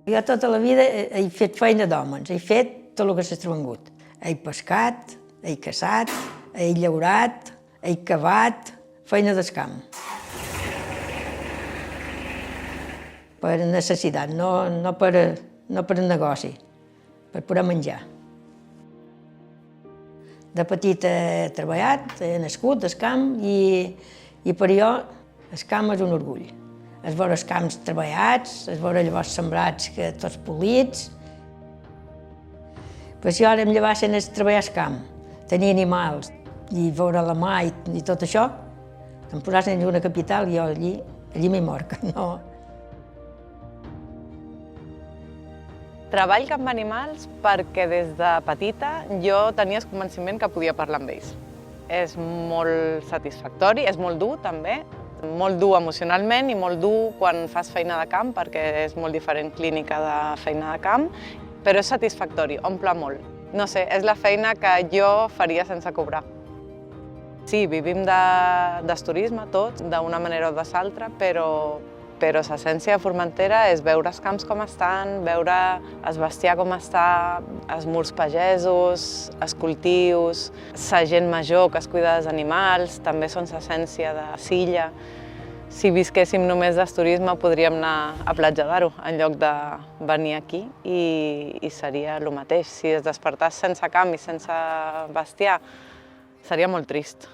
Jo tota la vida he fet feina d'homes, he fet tot el que s'ha vengut. He pescat, he caçat, he llaurat, he cavat, feina del camp. Per necessitat, no per negoci, per poder menjar. De petita he treballat, he nascut al camp i per jo el camp és un orgull. És veure els camps treballats, és veure llavors sembrats tots polits. Però si ara em llevassen a treballar al camp, tenir animals i veure la mà i tot això, em posassin en una capital i jo allí m'hi mort, no. Treballo amb animals perquè des de petita jo tenia el convenciment que podia parlar amb ells. És molt satisfactori, és molt dur també, molt dur emocionalment i molt dur quan fas feina de camp perquè és molt diferent clínica de feina de camp, però és satisfactori, omple molt. No sé, és la feina que jo faria sense cobrar. Sí, vivim del turisme tots, d'una manera o de l'altra, però l'essència de Formentera és veure els camps com estan, veure el bestiar com està, els murs pagesos, els cultius, la gent major que es cuida dels animals, també són l'essència de Silla. Si visquéssim només del turisme podríem anar a Platja d'Aro en lloc de venir aquí i seria el mateix. Si es despertàs sense camp i sense bestiar, seria molt trist.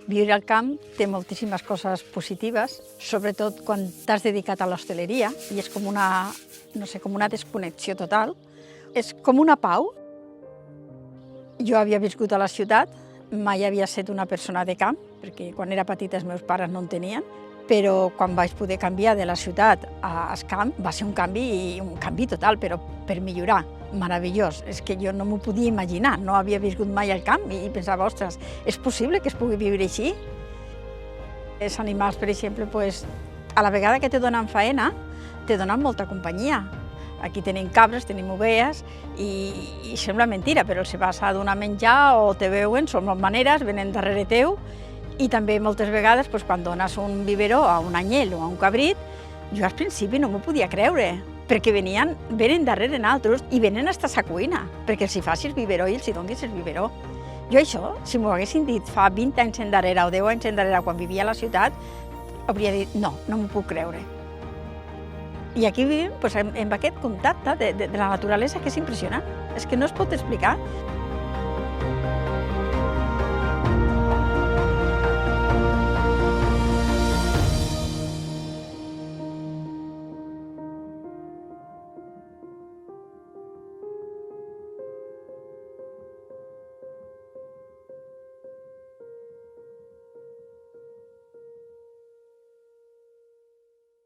Viure al camp té moltíssimes coses positives, sobretot quan t'has dedicat a l'hostaleria i és com una, no sé, com una desconnexió total. És com una pau. Jo havia viscut a la ciutat, mai havia estat una persona de camp, perquè quan era petita els meus pares no en tenien, però quan vaig poder canviar de la ciutat al camp va ser un canvi total, però per millorar. Meravellós, és que jo no m'ho podia imaginar, no havia viscut mai al camp i pensava, ostres, és possible que es pugui viure així? Els animals, per exemple, a la vegada que te donen faena, te donen molta companyia. Aquí tenim cabres, tenim ovelles i sembla mentira, però els vas a donar menjar o te veuen, són molt maneres, venen darrere teu i també moltes vegades quan dones un biberó a un anyell o a un cabrit, jo al principi no m'ho podia creure, perquè venen darrere nosaltres i venen fins a la cuina, perquè els hi facis biberó i els hi donis el biberó. Jo això, si m'ho haguessin dit fa 20 anys endarrere o 10 anys endarrere quan vivia a la ciutat, hauria dit no m'ho puc creure. I aquí vivim amb aquest contacte de la naturalesa que és impressionant, és que no es pot explicar.